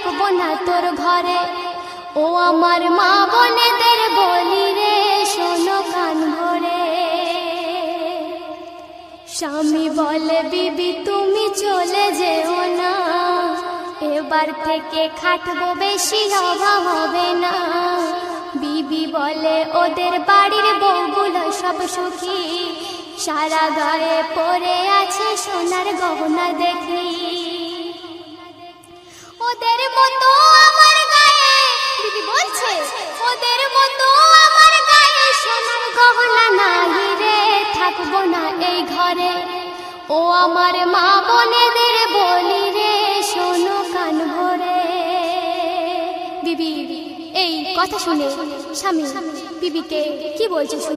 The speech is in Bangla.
থাকবো না তোর ঘরে। ও আমার মা বোনেদের বলি রে, শোনো কান ভরে। স্বামী বলে বিবি তুমি চলে যেও না, এবার থেকে খাটবো বেশি অভাব হবে না। বিবি বলে ওদের বাড়ির বউগুলো সব সুখী, সারা গায়ে পরে আছে সোনার গহনা দেখি। ওদের মতো আমার গায়ে, বিবি বলছে ওদের মতো আমার গায়ে সোনার গহনা নাই রে, থাকবো না এই ঘরে। ও আমার মা বোনেদের বলি রে, শোনো কান ভরে। বিবি এই কথা শুনে স্বামী বিবিকে কি বলছে?